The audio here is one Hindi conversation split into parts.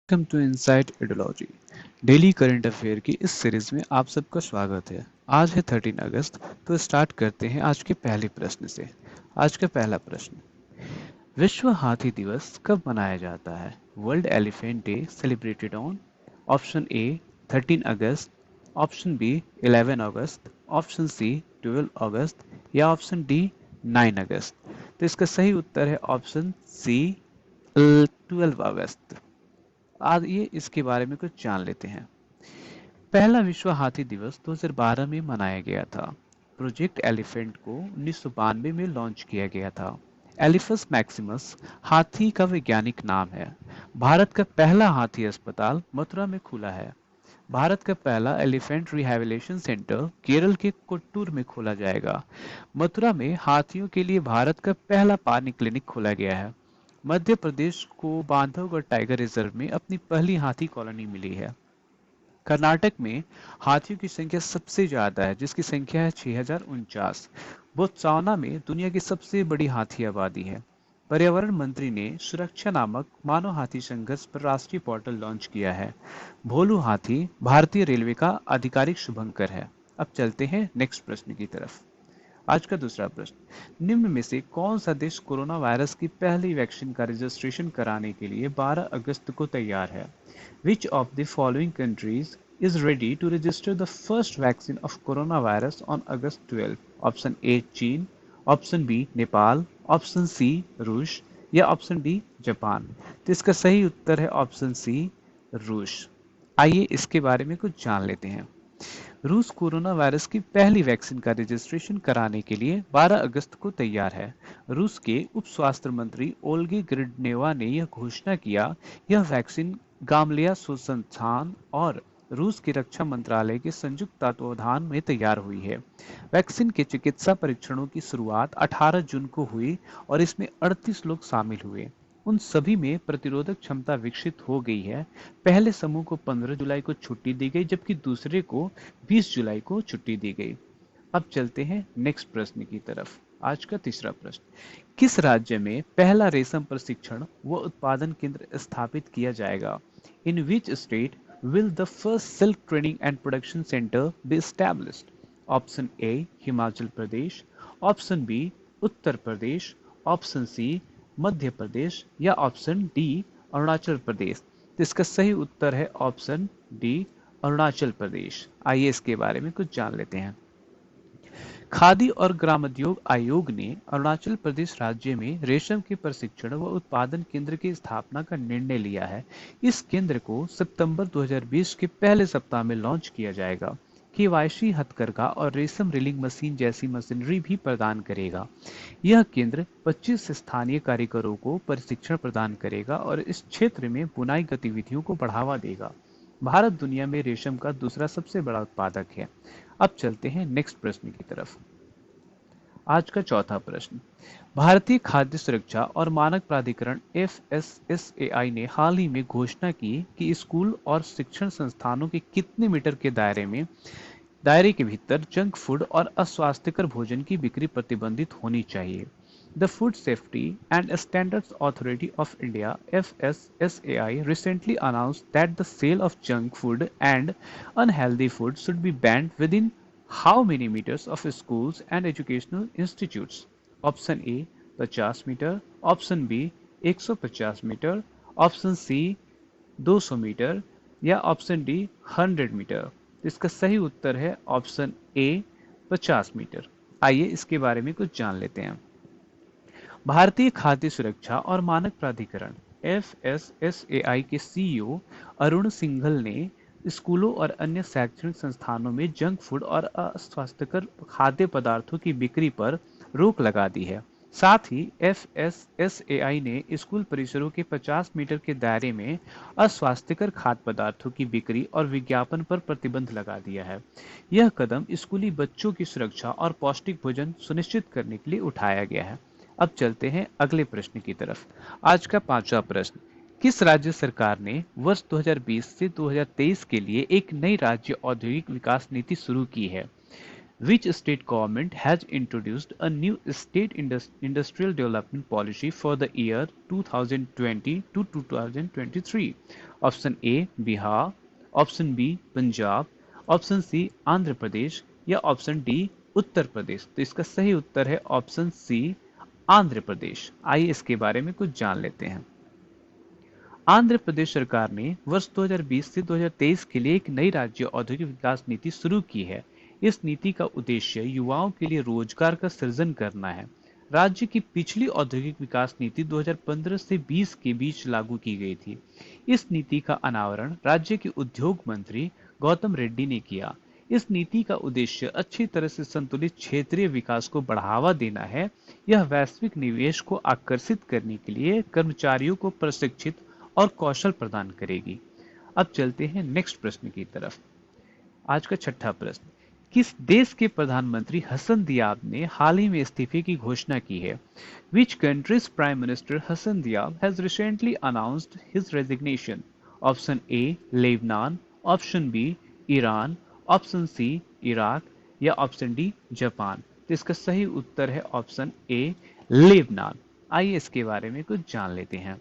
Welcome to Insight Edology. Daily current affair की इस सीरीज में आप सबका स्वागत है। आज है 13 अगस्त। तो स्टार्ट करते हैं आज के पहले प्रश्न से। आज का पहला प्रश्न, विश्व हाथी दिवस कब मनाया जाता है? World Elephant Day celebrated on option A 13 अगस्त, ऑप्शन बी 11 अगस्त, ऑप्शन सी 12 अगस्त या ऑप्शन डी 9 अगस्त। तो इसका सही उत्तर है ऑप्शन सी 12 अगस्त। आइए इसके बारे में कुछ जान लेते हैं। पहला विश्व हाथी दिवस 2012 में मनाया गया था। प्रोजेक्ट एलिफेंट को 1992 में लॉन्च किया गया था। एलिफस मैक्सिमस हाथी का वैज्ञानिक नाम है। भारत का पहला हाथी अस्पताल मथुरा में खुला है। भारत का पहला एलिफेंट रिहैबिलिटेशन सेंटर केरल के कोट्टूर में खोला जाएगा। मथुरा में हाथियों के लिए भारत का पहला पानी क्लिनिक खोला गया है। मध्य प्रदेश को बांधवगढ़ टाइगर रिजर्व में अपनी पहली हाथी कॉलोनी मिली है। कर्नाटक में हाथियों की संख्या सबसे ज्यादा है, जिसकी संख्या है 6049। बोत्सवाना में दुनिया की सबसे बड़ी हाथी आबादी है। पर्यावरण मंत्री ने सुरक्षा नामक मानव हाथी संघर्ष पर राष्ट्रीय पोर्टल लॉन्च किया है। भोलू हाथी भारतीय रेलवे का आधिकारिक शुभंकर है। अब चलते हैं नेक्स्ट प्रश्न की तरफ। आज का दूसरा प्रश्न, निम्न में से कौन सा देश कोरोना वायरस की पहली वैक्सीन का रजिस्ट्रेशन कराने के लिए 12 अगस्त को तैयार है? Which of the following countries is ready to register the first vaccine of coronavirus on August 12? Option A चीन, option B Nepal, option C रूस या ऑप्शन डी जापान। तो इसका सही उत्तर है ऑप्शन सी रूस। आइए इसके बारे में कुछ जान लेते हैं। रूस कोरोना वायरस की पहली वैक्सीन का रजिस्ट्रेशन कराने के लिए 12 अगस्त को तैयार है। रूस के उप स्वास्थ्य मंत्री ओल्गी ग्रिडनेवा ने यह घोषणा किया। यह वैक्सीन गामलिया संस्थान और रूस की रक्षा मंत्रालय के संयुक्त तत्वावधान में तैयार हुई है। वैक्सीन के चिकित्सा परीक्षणों की शुरुआत 18 जून को हुई और इसमें 38 लोग शामिल हुए। उन सभी में प्रतिरोधक क्षमता विकसित हो गई है। पहले समूह को 15 जुलाई को छुट्टी दी गई, जबकि दूसरे को 20 जुलाई को छुट्टी दी गई। अब चलते हैं नेक्स्ट प्रश्न की तरफ। आज का तीसरा प्रश्न, किस राज्य में पहला रेशम प्रशिक्षण व उत्पादन केंद्र स्थापित किया जाएगा? In which state will the first silk training and production center be established? Option A Himachal Pradesh, option B Uttar Pradesh, option C Madhya Pradesh या ऑप्शन डी अरुणाचल प्रदेश। तो इसका सही उत्तर है ऑप्शन डी अरुणाचल प्रदेश। आइए इसके बारे में कुछ जान लेते हैं। खादी और ग्रामोद्योग आयोग ने अरुणाचल प्रदेश राज्य में रेशम के प्रशिक्षण व उत्पादन केंद्र की स्थापना का निर्णय लिया है। इस केंद्र को सितंबर 2020 के पहले सप्ताह में लॉन्च किया जाएगा। केवाईसी हथकरघा और रेशम रीलिंग मशीन जैसी मशीनरी भी प्रदान करेगा। यह केंद्र 25 स्थानीय कारीगरों को प्रशिक्षण प्रदान करेगा और इस क्षेत्र में बुनाई गतिविधियों को बढ़ावा देगा। भारत दुनिया में रेशम का दूसरा सबसे बड़ा उत्पादक है। अब चलते हैं नेक्स्ट प्रश्न की तरफ। आज का चौथा प्रश्न, भारतीय खाद्य सुरक्षा और मानक प्राधिकरण FSSAI ने हाल ही में घोषणा की कि स्कूल और शिक्षण संस्थानों के कितने मीटर के दायरे के भीतर जंक फूड और अस्वास्थ्यकर भोजन की बिक्री प्रतिबंधित होनी चाहिए। The Food Safety and Standards Authority of India (FSSAI) recently announced that the sale of junk food and unhealthy food should be banned within how many meters of schools and educational institutes? Option A 50 metre, option B 150 metre, option C 200 metre या ऑप्शन डी 100 मीटर। इसका सही उत्तर है ऑप्शन ए 50 मीटर। आइए इसके बारे में कुछ जान लेते हैं। भारतीय खाद्य सुरक्षा और मानक प्राधिकरण FSSAI के CEO अरुण सिंघल ने स्कूलों और अन्य शैक्षणिक संस्थानों में जंक फूड और अस्वास्थ्यकर खाद्य पदार्थों की बिक्री पर रोक लगा दी है। साथ ही FSSAI ने स्कूल परिसरों के 50 मीटर के दायरे में अस्वास्थ्यकर खाद्य पदार्थों की बिक्री और विज्ञापन पर प्रतिबंध लगा दिया है। यह कदम स्कूली बच्चों की सुरक्षा और पौष्टिक भोजन सुनिश्चित करने के लिए उठाया गया है। अब चलते हैं अगले प्रश्न की तरफ। आज का पांचवा प्रश्न, किस राज्य सरकार ने वर्ष 2020 से 2023 के लिए एक नई राज्य औद्योगिक विकास नीति शुरू की है? Which state government has introduced a new state industrial development policy for the year 2020 to 2023? Option A Bihar, option B Punjab, option C Andhra Pradesh या ऑप्शन डी उत्तर प्रदेश। तो इसका सही उत्तर है ऑप्शन सी आंध्र प्रदेश। आइए इसके बारे में कुछ जान लेते हैं। आंध्र प्रदेश सरकार ने वर्ष 2020 से 2023 के लिए एक नई राज्य औद्योगिक विकास नीति शुरू की है। इस नीति का उद्देश्य युवाओं के लिए रोजगार का सृजन करना है। राज्य की पिछली औद्योगिक विकास नीति 2015 से 20 के बीच लागू की गई थी। इस नीति का अनावरण राज्य के उद्योग मंत्री गौतम रेड्डी ने किया। इस नीति का उद्देश्य अच्छी तरह से संतुलित क्षेत्रीय विकास को बढ़ावा देना है। यह वैश्विक निवेश को आकर्षित करने के लिए कर्मचारियों को प्रशिक्षित और कौशल प्रदान करेगी। अब चलते हैं नेक्स्ट प्रश्न की तरफ। आज का छठा प्रश्न, किस देश के प्रधानमंत्री हसन दियाब ने हाल ही में इस्तीफे की घोषणा की है? Which country's prime minister Hasan Diab has recently announced his resignation? Option A Lebanon, option B Iran, option C Iraq या ऑप्शन डी जापान। तो इसका सही उत्तर है ऑप्शन ए लेबनान। आइए इसके बारे में कुछ जान लेते हैं।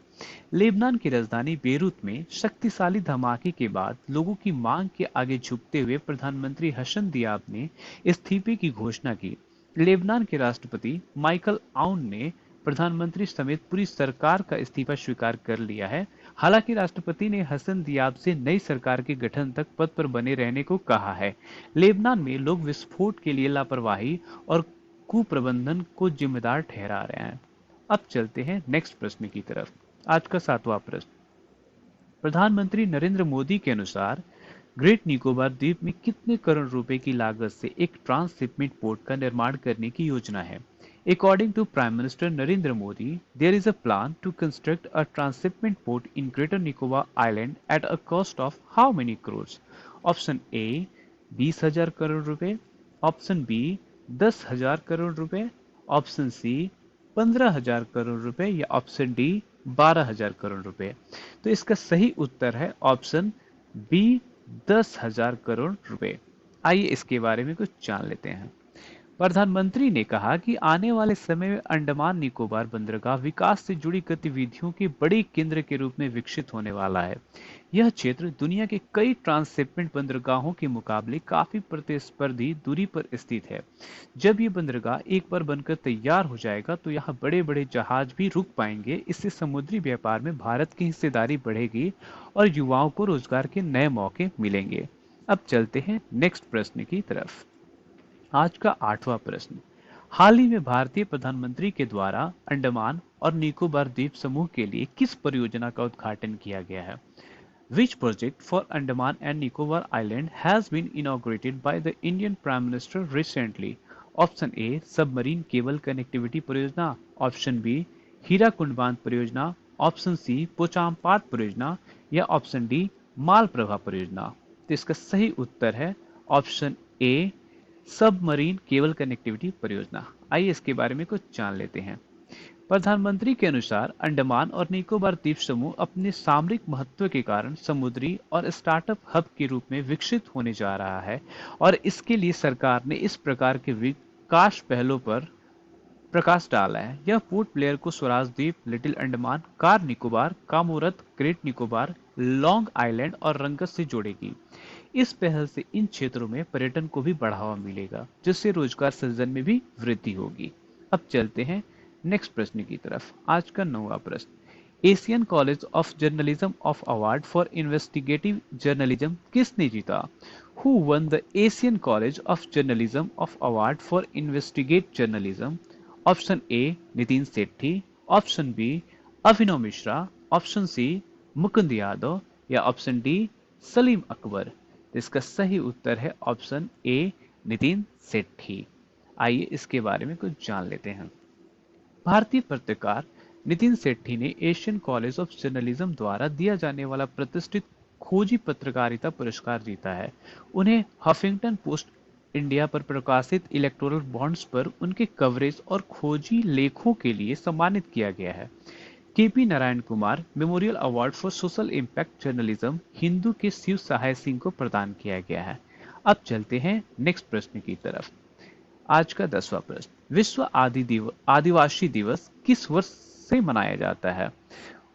लेबनान की राजधानी बेरूत में शक्तिशाली धमाके के बाद लोगों की मांग के आगे झुकते हुए प्रधानमंत्री हसन दियाब ने इस्तीफे की घोषणा की। लेबनान के राष्ट्रपति माइकल आउन ने प्रधानमंत्री समेत पूरी सरकार का इस्तीफा स्वीकार कर लिया है। हालांकि राष्ट्रपति ने हसन दियाब से नई सरकार के गठन तक पद पर बने रहने को कहा है। लेबनान में लोग विस्फोट के लिए लापरवाही और कुप्रबंधन को जिम्मेदार ठहरा रहे हैं। अब चलते हैं नेक्स्ट प्रश्न की तरफ। आज का सातवां प्रश्न, प्रधानमंत्री नरेंद्र मोदी के अनुसार ग्रेट निकोबार द्वीप में कितने करोड़ रुपए की लागत से एक ट्रांसशिपमेंट पोर्ट का निर्माण करने की योजना है? According to Prime Minister Narendra Modi, there is a plan to construct a transshipment port in Greater Nicobar Island at a cost of how many crores? Option A 20,000 crore रुपए, ऑप्शन बी 10,000 करोड़ रुपए, ऑप्शन सी 15,000 करोड़ रुपए या ऑप्शन डी 12,000 करोड़ रुपए। तो इसका सही उत्तर है ऑप्शन बी 10,000 करोड़ रुपए। आइए इसके बारे में कुछ जान लेते हैं। प्रधानमंत्री ने कहा कि आने वाले समय में अंडमान निकोबार बंदरगाह विकास से जुड़ी गतिविधियों के बड़े केंद्र के रूप में विकसित होने वाला है। यह क्षेत्र दुनिया के कई ट्रांसशिपमेंट बंदरगाहों के मुकाबले काफी प्रतिस्पर्धी दूरी पर स्थित है। जब ये बंदरगाह एक बार बनकर तैयार हो जाएगा तो यहाँ बड़े बड़े जहाज भी रुक पाएंगे। इससे समुद्री व्यापार में भारत की हिस्सेदारी बढ़ेगी और युवाओं को रोजगार के नए मौके मिलेंगे। अब चलते हैं नेक्स्ट प्रश्न की तरफ। आज का आठवां प्रश्न, हाल ही में भारतीय प्रधानमंत्री के द्वारा अंडमान और निकोबार द्वीप समूह के लिए किस परियोजना का उद्घाटन किया गया है? Which project for Andaman and Nicobar Island has been inaugurated by the Indian Prime Minister recently? Option A submarine cable connectivity परियोजना, ऑप्शन बी हीराकुंड बांध परियोजना, ऑप्शन सी पोचामपाट परियोजना या ऑप्शन डी मालप्रभा परियोजना। तो इसका सही उत्तर है option A submarine cable connectivity परियोजना। आइए इसके बारे में कुछ जान लेते हैं। प्रधानमंत्री के अनुसार अंडमान और निकोबार द्वीप समूह अपने सामरिक महत्व के कारण समुद्री और स्टार्टअप हब के रूप में विकसित होने जा रहा है और इसके लिए सरकार ने इस प्रकार के विकास पहलों पर प्रकाश डाला है। यह पोर्ट ब्लेयर को Swaraj Dweep, Little Andaman, Car Nicobar, Kamorta, Great Nicobar, Long Island और रंगत से जोड़ेगी। इस पहल से इन क्षेत्रों में पर्यटन को भी बढ़ावा मिलेगा, जिससे रोजगार सृजन में भी वृद्धि होगी। अब चलते हैं नेक्स्ट प्रश्न की तरफ। आज का 9वां प्रश्न, Asian College of Journalism of award for investigative journalism किसने जीता? Who won the Asian College of Journalism of award for investigate journalism? Option A Nitin Sethi, option B Abhinav Mishra, option C Mukund Yadav या ऑप्शन डी सलीम अकबर। इसका सही उत्तर है ऑप्शन ए नितिन सेठी। आइए इसके बारे में कुछ जान लेते हैं। भारतीय पत्रकार नितिन सेठी ने एशियन कॉलेज ऑफ जर्नलिज्म द्वारा दिया जाने वाला प्रतिष्ठित खोजी पत्रकारिता पुरस्कार जीता है। उन्हें हफिंगटन पोस्ट इंडिया पर प्रकाशित इलेक्टोरल बॉन्ड्स पर उनके कवरेज और खोजी लेखों के लिए सम्मानित किया गया है। KP Narayan Kumar memorial award for social impact journalism Hindu के शिव सहाय सिंह को प्रदान किया गया है। अब चलते हैं नेक्स्ट प्रश्न की तरफ। आज का 10वां प्रश्न, विश्व आदिवासी दिवस किस वर्ष से मनाया जाता है?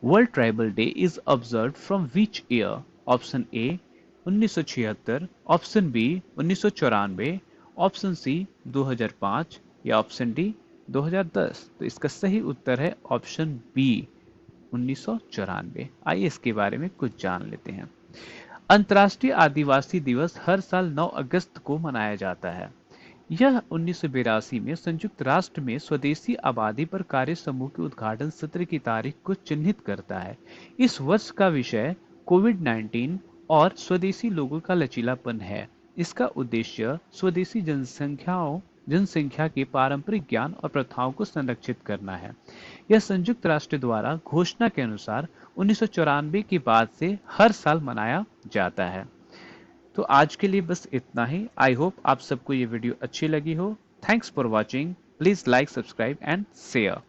World Tribal Day is observed from which year? Option A 1976, option B 1994, option C 2005 या ऑप्शन डी 2010। तो इसका सही उत्तर है ऑप्शन बी 1994। आइए इसके बारे में कुछ जान लेते हैं। अंतर्राष्ट्रीय आदिवासी दिवस हर साल 9 अगस्त को मनाया जाता है। यह 1982 में संयुक्त राष्ट्र में स्वदेशी आबादी पर कार्य समूह के उद्घाटन सत्र की तारीख को चिन्हित करता है। इस वर्ष का विषय कोविड-19 और स्वदेशी लोगों का लचीलापन है। इसका उद्देश्य स्वदेशी जनसंख्या के पारंपरिक ज्ञान और प्रथाओं को संरक्षित करना है। यह संयुक्त राष्ट्र द्वारा घोषणा के अनुसार 1994 के बाद से हर साल मनाया जाता है। तो आज के लिए बस इतना ही। आई होप आप सबको ये वीडियो अच्छी लगी हो। Thanks for watching. Please like, subscribe and share.